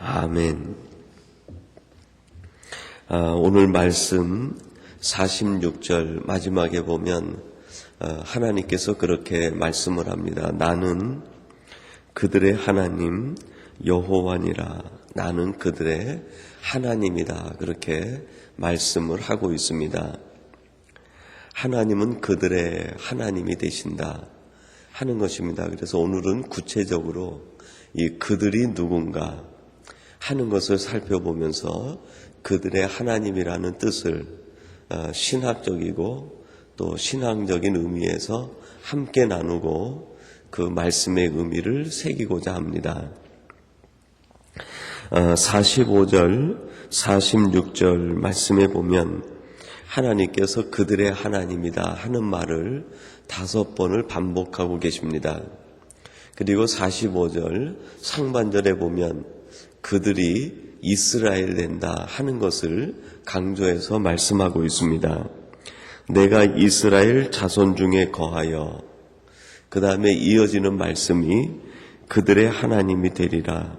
아멘. 오늘 말씀 46절 마지막에 보면 하나님께서 그렇게 말씀을 합니다. 나는 그들의 하나님 여호와니라. 나는 그들의 하나님이다. 그렇게 말씀을 하고 있습니다. 하나님은 그들의 하나님이 되신다 하는 것입니다. 그래서 오늘은 구체적으로 이 그들이 누군가 하는 것을 살펴보면서 그들의 하나님이라는 뜻을 신학적이고 또 신앙적인 의미에서 함께 나누고 그 말씀의 의미를 새기고자 합니다. 45절, 46절 말씀에 보면 하나님께서 그들의 하나님이다 하는 말을 5번을 반복하고 계십니다. 그리고 45절 상반절에 보면 그들이 이스라엘 된다 하는 것을 강조해서 말씀하고 있습니다. 내가 이스라엘 자손 중에 거하여, 그 다음에 이어지는 말씀이 그들의 하나님이 되리라.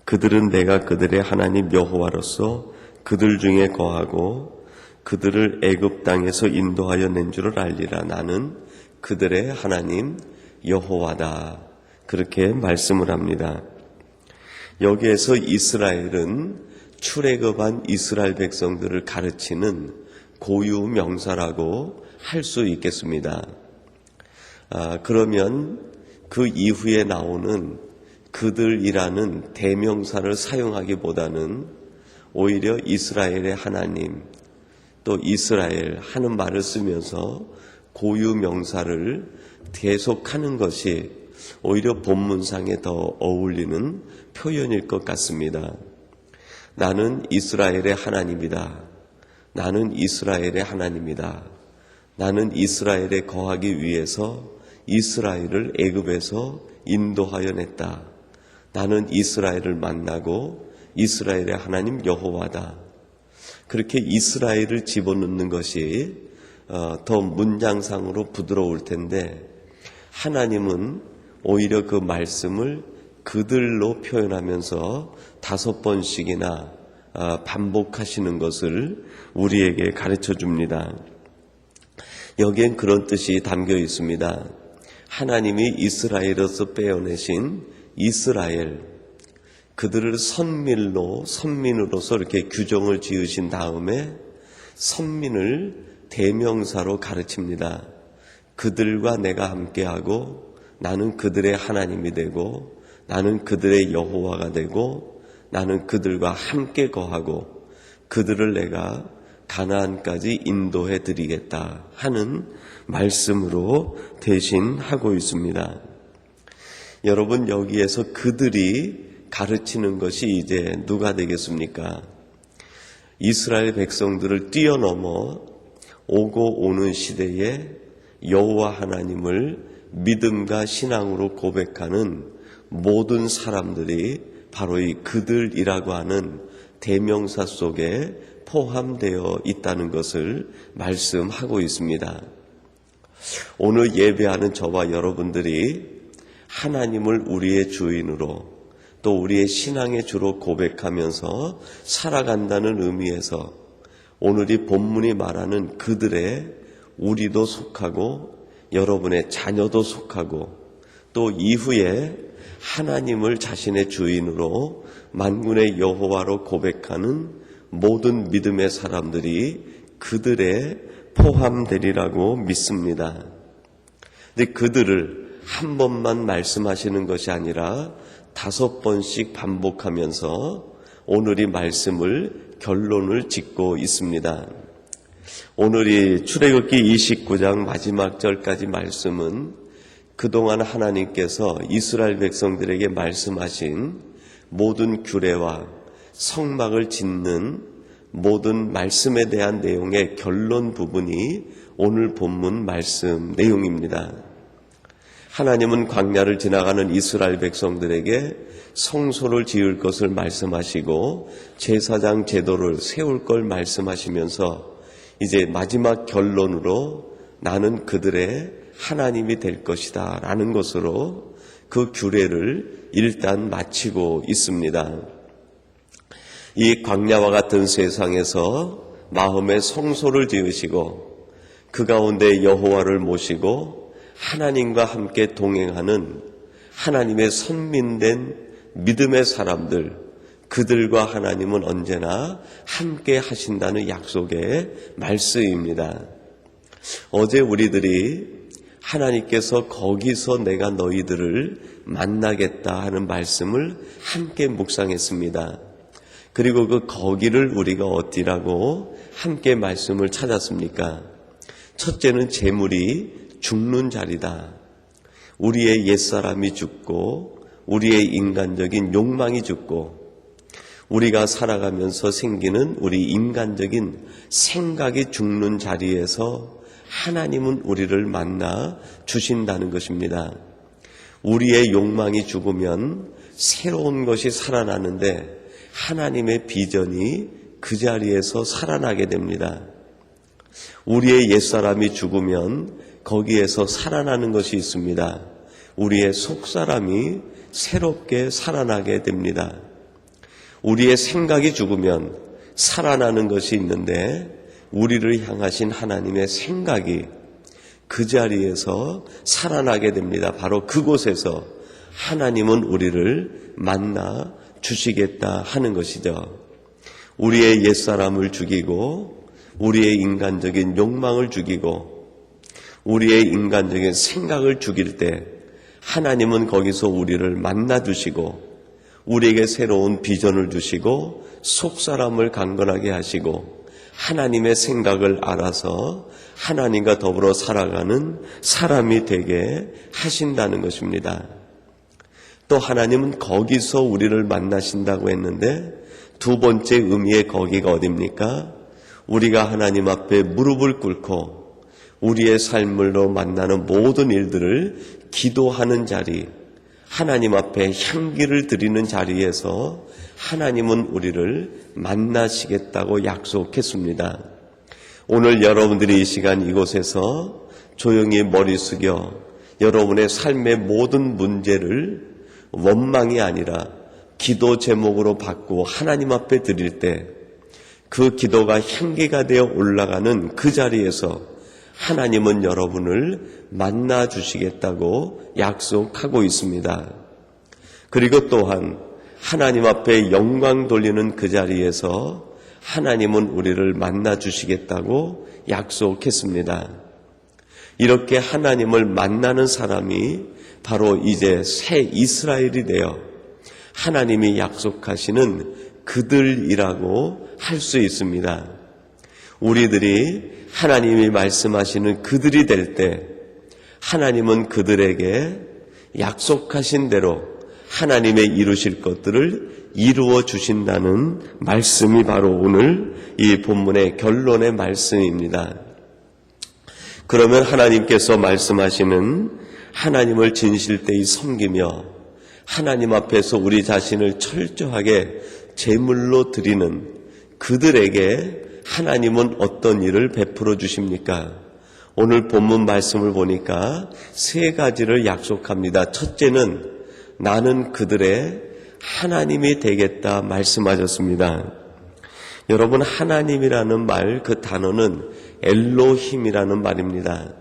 그들은 내가 그들의 하나님 여호와로서 그들 중에 거하고 그들을 애굽 땅에서 인도하여 낸 줄을 알리라. 나는 그들의 하나님 여호와다. 그렇게 말씀을 합니다. 여기에서 이스라엘은 출애굽한 이스라엘 백성들을 가르치는 고유 명사라고 할 수 있겠습니다. 그러면 그 이후에 나오는 그들이라는 대명사를 사용하기보다는 오히려 이스라엘의 하나님, 또 이스라엘 하는 말을 쓰면서 고유 명사를 계속하는 것이 오히려 본문상에 더 어울리는 표현일 것 같습니다. 나는 이스라엘의 하나님이다. 나는 이스라엘의 하나님이다. 나는 이스라엘에 거하기 위해서 이스라엘을 애굽에서 인도하여 냈다. 나는 이스라엘을 만나고 이스라엘의 하나님 여호와다. 그렇게 이스라엘을 집어넣는 것이 더 문장상으로 부드러울 텐데, 하나님은 오히려 그 말씀을 그들로 표현하면서 5번씩이나 반복하시는 것을 우리에게 가르쳐 줍니다. 여기엔 그런 뜻이 담겨 있습니다. 하나님이 이스라엘에서 빼어내신 이스라엘, 그들을 선민으로서 이렇게 규정을 지으신 다음에 선민을 대명사로 가르칩니다. 그들과 내가 함께하고 나는 그들의 하나님이 되고 나는 그들의 여호와가 되고 나는 그들과 함께 거하고 그들을 내가 가나안까지 인도해 드리겠다 하는 말씀으로 대신하고 있습니다. 여러분, 여기에서 그들이 가르치는 것이 이제 누가 되겠습니까? 이스라엘 백성들을 뛰어넘어 오고 오는 시대에 여호와 하나님을 믿음과 신앙으로 고백하는 모든 사람들이 바로 이 그들이라고 하는 대명사 속에 포함되어 있다는 것을 말씀하고 있습니다. 오늘 예배하는 저와 여러분들이 하나님을 우리의 주인으로 또 우리의 신앙의 주로 고백하면서 살아간다는 의미에서 오늘 이 본문이 말하는 그들의 우리도 속하고 여러분의 자녀도 속하고 또 이후에 하나님을 자신의 주인으로 만군의 여호와로 고백하는 모든 믿음의 사람들이 그들에 포함되리라고 믿습니다. 근데 그들을 한 번만 말씀하시는 것이 아니라 5번씩 반복하면서 오늘 이 말씀을 결론을 짓고 있습니다. 오늘 이 출애굽기 29장 마지막 절까지 말씀은 그동안 하나님께서 이스라엘 백성들에게 말씀하신 모든 규례와 성막을 짓는 모든 말씀에 대한 내용의 결론 부분이 오늘 본문 말씀 내용입니다. 하나님은 광야를 지나가는 이스라엘 백성들에게 성소를 지을 것을 말씀하시고 제사장 제도를 세울 걸 말씀하시면서 이제 마지막 결론으로 나는 그들의 하나님이 될 것이다 라는 것으로 그 규례를 일단 마치고 있습니다. 이 광야와 같은 세상에서 마음에 성소를 지으시고 그 가운데 여호와를 모시고 하나님과 함께 동행하는 하나님의 선민된 믿음의 사람들, 그들과 하나님은 언제나 함께 하신다는 약속의 말씀입니다. 어제 우리들이 하나님께서 거기서 내가 너희들을 만나겠다 하는 말씀을 함께 묵상했습니다. 그리고 그 거기를 우리가 어디라고 함께 말씀을 찾았습니까? 첫째는 재물이 죽는 자리다. 우리의 옛사람이 죽고 우리의 인간적인 욕망이 죽고 우리가 살아가면서 생기는 우리 인간적인 생각이 죽는 자리에서 하나님은 우리를 만나 주신다는 것입니다. 우리의 욕망이 죽으면 새로운 것이 살아나는데 하나님의 비전이 그 자리에서 살아나게 됩니다. 우리의 옛사람이 죽으면 거기에서 살아나는 것이 있습니다. 우리의 속사람이 새롭게 살아나게 됩니다. 우리의 생각이 죽으면 살아나는 것이 있는데 우리를 향하신 하나님의 생각이 그 자리에서 살아나게 됩니다. 바로 그곳에서 하나님은 우리를 만나 주시겠다 하는 것이죠. 우리의 옛사람을 죽이고 우리의 인간적인 욕망을 죽이고 우리의 인간적인 생각을 죽일 때 하나님은 거기서 우리를 만나 주시고 우리에게 새로운 비전을 주시고 속사람을 강건하게 하시고 하나님의 생각을 알아서 하나님과 더불어 살아가는 사람이 되게 하신다는 것입니다. 또 하나님은 거기서 우리를 만나신다고 했는데 두 번째 의미의 거기가 어디입니까? 우리가 하나님 앞에 무릎을 꿇고 우리의 삶으로 만나는 모든 일들을 기도하는 자리, 하나님 앞에 향기를 드리는 자리에서 하나님은 우리를 만나시겠다고 약속했습니다. 오늘 여러분들이 이 시간 이곳에서 조용히 머리 숙여 여러분의 삶의 모든 문제를 원망이 아니라 기도 제목으로 받고 하나님 앞에 드릴 때 그 기도가 향기가 되어 올라가는 그 자리에서 하나님은 여러분을 만나 주시겠다고 약속하고 있습니다. 그리고 또한 하나님 앞에 영광 돌리는 그 자리에서 하나님은 우리를 만나 주시겠다고 약속했습니다. 이렇게 하나님을 만나는 사람이 바로 이제 새 이스라엘이 되어 하나님이 약속하시는 그들이라고 할 수 있습니다. 우리들이 하나님이 말씀하시는 그들이 될 때 하나님은 그들에게 약속하신 대로 하나님의 이루실 것들을 이루어 주신다는 말씀이 바로 오늘 이 본문의 결론의 말씀입니다. 그러면 하나님께서 말씀하시는 하나님을 진실되이 섬기며 하나님 앞에서 우리 자신을 철저하게 제물로 드리는 그들에게 하나님은 어떤 일을 베풀어 주십니까? 오늘 본문 말씀을 보니까 세 가지를 약속합니다. 첫째는 나는 그들의 하나님이 되겠다 말씀하셨습니다. 여러분, 하나님이라는 말, 그 단어는 엘로힘이라는 말입니다.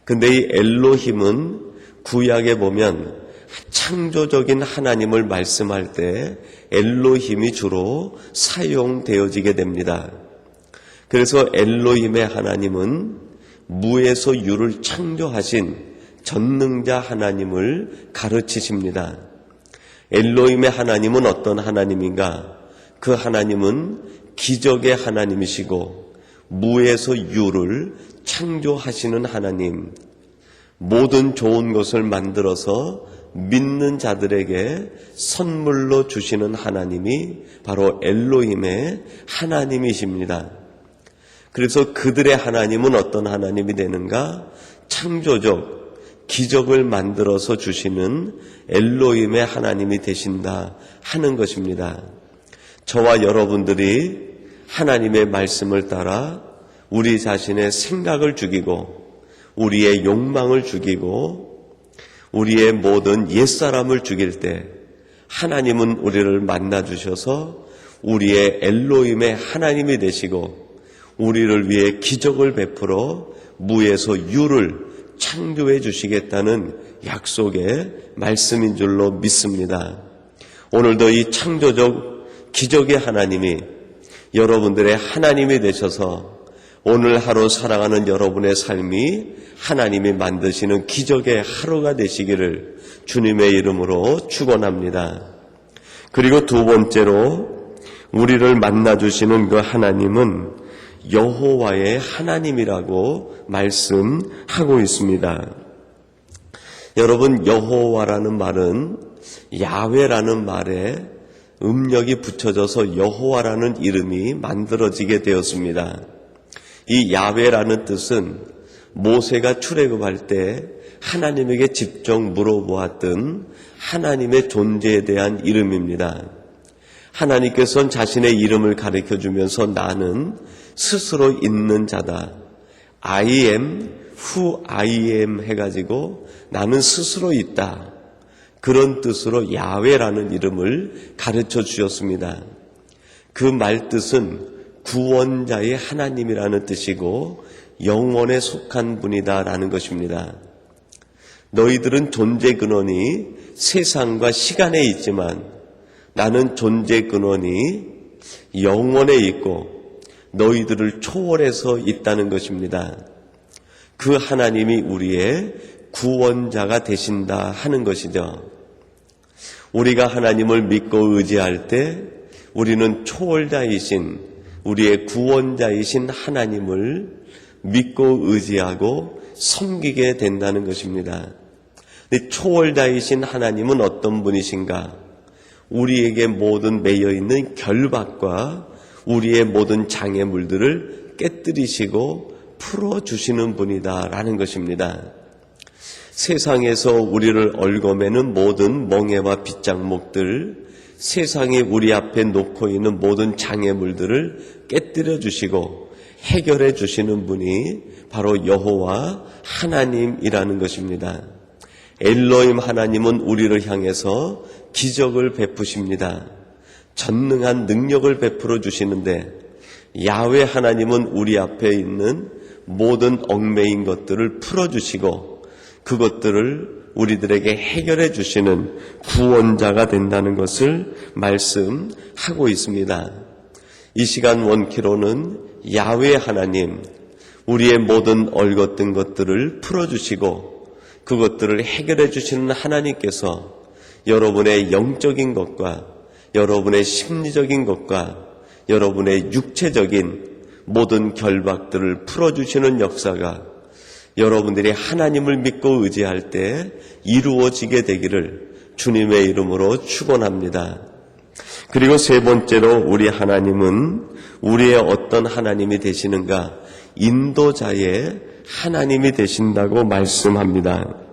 근데 이 엘로힘은 구약에 보면 창조적인 하나님을 말씀할 때 엘로힘이 주로 사용되어지게 됩니다. 그래서 엘로힘의 하나님은 무에서 유를 창조하신 전능자 하나님을 가르치십니다. 엘로힘의 하나님은 어떤 하나님인가? 그 하나님은 기적의 하나님이시고 무에서 유를 창조하시는 하나님, 모든 좋은 것을 만들어서 믿는 자들에게 선물로 주시는 하나님이 바로 엘로힘의 하나님이십니다. 그래서 그들의 하나님은 어떤 하나님이 되는가? 창조적 기적을 만들어서 주시는 엘로힘의 하나님이 되신다 하는 것입니다. 저와 여러분들이 하나님의 말씀을 따라 우리 자신의 생각을 죽이고 우리의 욕망을 죽이고 우리의 모든 옛사람을 죽일 때 하나님은 우리를 만나 주셔서 우리의 엘로힘의 하나님이 되시고 우리를 위해 기적을 베풀어 무에서 유를 창조해 주시겠다는 약속의 말씀인 줄로 믿습니다. 오늘도 이 창조적 기적의 하나님이 여러분들의 하나님이 되셔서 오늘 하루 살아가는 여러분의 삶이 하나님이 만드시는 기적의 하루가 되시기를 주님의 이름으로 축원합니다. 그리고 두 번째로 우리를 만나주시는 그 하나님은 여호와의 하나님이라고 말씀하고 있습니다. 여러분, 여호와라는 말은 야훼라는 말에 음력이 붙여져서 여호와라는 이름이 만들어지게 되었습니다. 이 야훼라는 뜻은 모세가 출애굽할 때 하나님에게 직접 물어보았던 하나님의 존재에 대한 이름입니다. 하나님께서는 자신의 이름을 가르쳐주면서 나는 스스로 있는 자다. I am who I am 해가지고 나는 스스로 있다. 그런 뜻으로 야훼라는 이름을 가르쳐 주셨습니다. 그 말뜻은 구원자의 하나님이라는 뜻이고 영원에 속한 분이다라는 것입니다. 너희들은 존재 근원이 세상과 시간에 있지만 나는 존재 근원이 영원에 있고 너희들을 초월해서 있다는 것입니다. 그 하나님이 우리의 구원자가 되신다 하는 것이죠. 우리가 하나님을 믿고 의지할 때 우리는 초월자이신 우리의 구원자이신 하나님을 믿고 의지하고 섬기게 된다는 것입니다. 초월자이신 하나님은 어떤 분이신가? 우리에게 모든 매여있는 결박과 우리의 모든 장애물들을 깨뜨리시고 풀어주시는 분이다라는 것입니다. 세상에서 우리를 얽어매는 모든 멍에와 빗장목들, 세상이 우리 앞에 놓고 있는 모든 장애물들을 깨뜨려 주시고 해결해 주시는 분이 바로 여호와 하나님이라는 것입니다. 엘로힘 하나님은 우리를 향해서 기적을 베푸십니다. 전능한 능력을 베풀어 주시는데 야훼 하나님은 우리 앞에 있는 모든 얽매인 것들을 풀어주시고 그것들을 우리들에게 해결해 주시는 구원자가 된다는 것을 말씀하고 있습니다. 이 시간 원키로는 야훼 하나님, 우리의 모든 얽었던 것들을 풀어주시고 그것들을 해결해 주시는 하나님께서 여러분의 영적인 것과 여러분의 심리적인 것과 여러분의 육체적인 모든 결박들을 풀어주시는 역사가 여러분들이 하나님을 믿고 의지할 때 이루어지게 되기를 주님의 이름으로 축원합니다. 그리고 세 번째로 우리 하나님은 우리의 어떤 하나님이 되시는가? 인도자의 하나님이 되신다고 말씀합니다.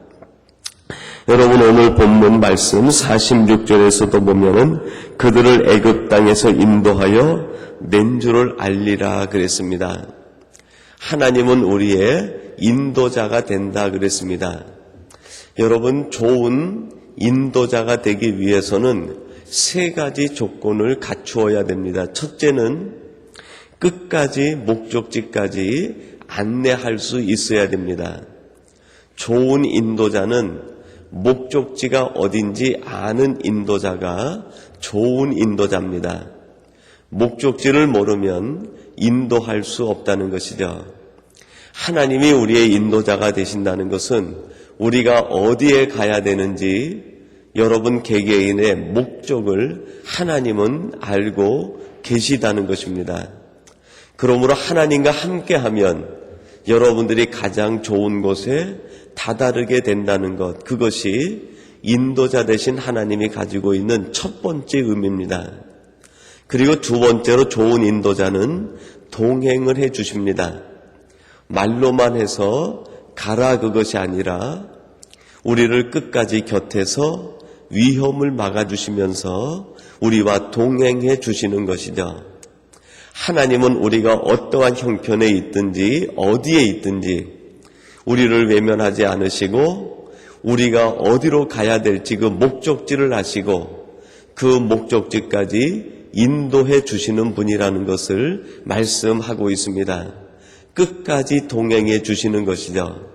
여러분, 오늘 본문 말씀 46절에서도 보면은 그들을 애굽 땅에서 인도하여 낸 줄을 알리라 그랬습니다. 하나님은 우리의 인도자가 된다 그랬습니다. 여러분, 좋은 인도자가 되기 위해서는 세 가지 조건을 갖추어야 됩니다. 첫째는 끝까지 목적지까지 안내할 수 있어야 됩니다. 좋은 인도자는 목적지가 어딘지 아는 인도자가 좋은 인도자입니다. 목적지를 모르면 인도할 수 없다는 것이죠. 하나님이 우리의 인도자가 되신다는 것은 우리가 어디에 가야 되는지 여러분 개개인의 목적을 하나님은 알고 계시다는 것입니다. 그러므로 하나님과 함께하면 여러분들이 가장 좋은 곳에 다다르게 된다는 것, 그것이 인도자 되신 하나님이 가지고 있는 첫 번째 의미입니다. 그리고 두 번째로 좋은 인도자는 동행을 해 주십니다. 말로만 해서 가라 그것이 아니라 우리를 끝까지 곁에서 위험을 막아주시면서 우리와 동행해 주시는 것이죠. 하나님은 우리가 어떠한 형편에 있든지 어디에 있든지 우리를 외면하지 않으시고 우리가 어디로 가야 될지 그 목적지를 아시고 그 목적지까지 인도해 주시는 분이라는 것을 말씀하고 있습니다. 끝까지 동행해 주시는 것이죠.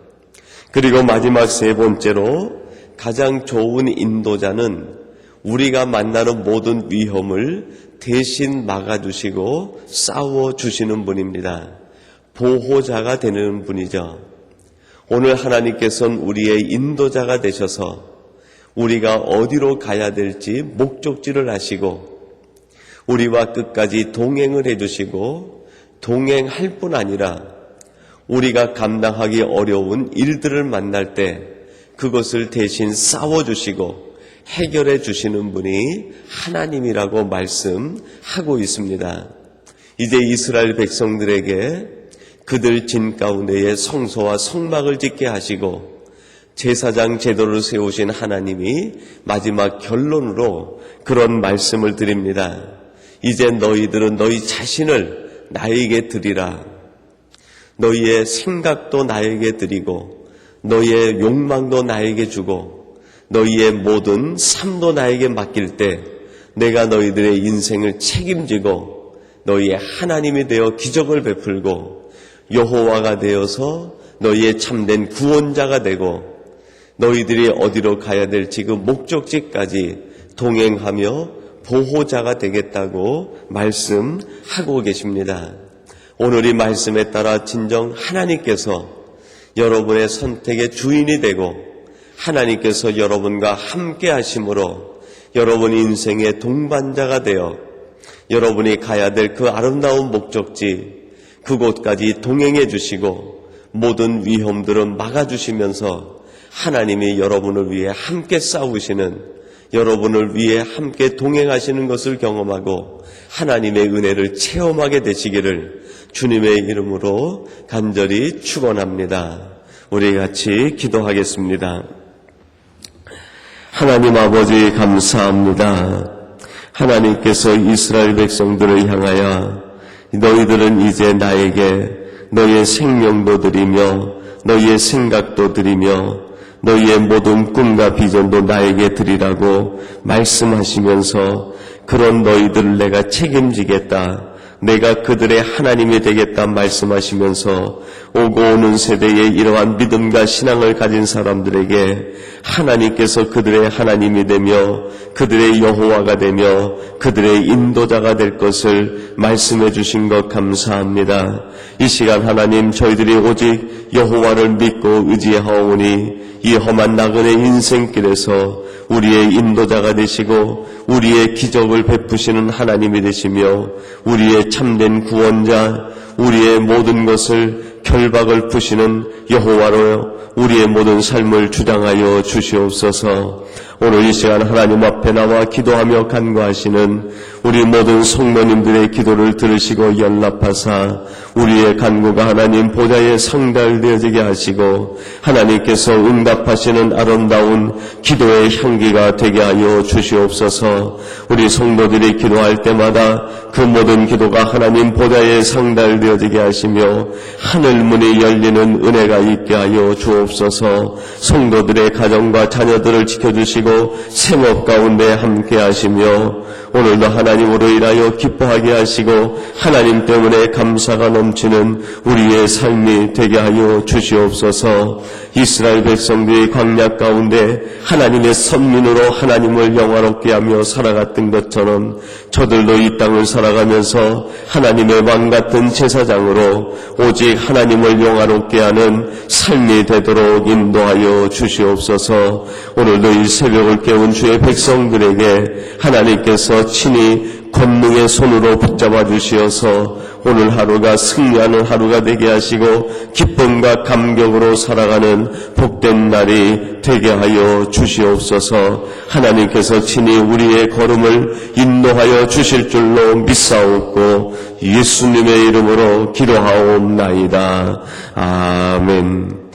그리고 마지막 세 번째로 가장 좋은 인도자는 우리가 만나는 모든 위험을 대신 막아주시고 싸워주시는 분입니다. 보호자가 되는 분이죠. 오늘 하나님께서는 우리의 인도자가 되셔서 우리가 어디로 가야 될지 목적지를 아시고 우리와 끝까지 동행을 해주시고 동행할 뿐 아니라 우리가 감당하기 어려운 일들을 만날 때 그것을 대신 싸워주시고 해결해 주시는 분이 하나님이라고 말씀하고 있습니다. 이제 이스라엘 백성들에게 그들 진 가운데에 성소와 성막을 짓게 하시고 제사장 제도를 세우신 하나님이 마지막 결론으로 그런 말씀을 드립니다. 이제 너희들은 너희 자신을 나에게 드리라. 너희의 생각도 나에게 드리고 너희의 욕망도 나에게 주고 너희의 모든 삶도 나에게 맡길 때 내가 너희들의 인생을 책임지고 너희의 하나님이 되어 기적을 베풀고 여호와가 되어서 너희의 참된 구원자가 되고 너희들이 어디로 가야 될지 그 목적지까지 동행하며 보호자가 되겠다고 말씀하고 계십니다. 오늘 이 말씀에 따라 진정 하나님께서 여러분의 선택의 주인이 되고 하나님께서 여러분과 함께 하심으로 여러분 인생의 동반자가 되어 여러분이 가야 될 그 아름다운 목적지 그곳까지 동행해 주시고 모든 위험들은 막아주시면서 하나님이 여러분을 위해 함께 싸우시는 여러분을 위해 함께 동행하시는 것을 경험하고 하나님의 은혜를 체험하게 되시기를 주님의 이름으로 간절히 축원합니다. 우리 같이 기도하겠습니다. 하나님 아버지 감사합니다. 하나님께서 이스라엘 백성들을 향하여 너희들은 이제 나에게 너희의 생명도 드리며 너희의 생각도 드리며 너희의 모든 꿈과 비전도 나에게 드리라고 말씀하시면서 그런 너희들을 내가 책임지겠다. 내가 그들의 하나님이 되겠다 말씀하시면서 오고 오는 세대에 이러한 믿음과 신앙을 가진 사람들에게 하나님께서 그들의 하나님이 되며 그들의 여호와가 되며 그들의 인도자가 될 것을 말씀해 주신 것 감사합니다. 이 시간 하나님 저희들이 오직 여호와를 믿고 의지하오니 이 험한 나그네 인생길에서 우리의 인도자가 되시고 우리의 기적을 베푸시는 하나님이 되시며 우리의 참된 구원자 우리의 모든 것을 결박을 푸시는 여호와로 우리의 모든 삶을 주장하여 주시옵소서. 오늘 이 시간 하나님 앞에 나와 기도하며 간구하시는 우리 모든 성도님들의 기도를 들으시고 연락하사 우리의 간구가 하나님 보좌에 상달되어지게 하시고 하나님께서 응답하시는 아름다운 기도의 향기가 되게 하여 주시옵소서. 우리 성도들이 기도할 때마다 그 모든 기도가 하나님 보좌에 상달되어지게 하시며 하늘문이 열리는 은혜가 있게 하여 주옵소서. 성도들의 가정과 자녀들을 지켜주시고 생업 가운데 함께 하시며 오늘도 하나님으로 인하여 기뻐하게 하시고 하나님 때문에 감사가 넘치는 우리의 삶이 되게 하여 주시옵소서. 이스라엘 백성들이 광야 가운데 하나님의 선민으로 하나님을 영화롭게 하며 살아갔던 것처럼 저들도 이 땅을 살아가면서 하나님의 왕 같은 제사장으로 오직 하나님을 영화롭게 하는 삶이 되도록 인도하여 주시옵소서. 오늘도 이 새벽을 깨운 주의 백성들에게 하나님께서 친히 권능의 손으로 붙잡아 주시어서 오늘 하루가 승리하는 하루가 되게 하시고 기쁨과 감격으로 살아가는 복된 날이 되게 하여 주시옵소서. 하나님께서 친히 우리의 걸음을 인도하여 주실 줄로 믿사옵고 예수님의 이름으로 기도하옵나이다. 아멘.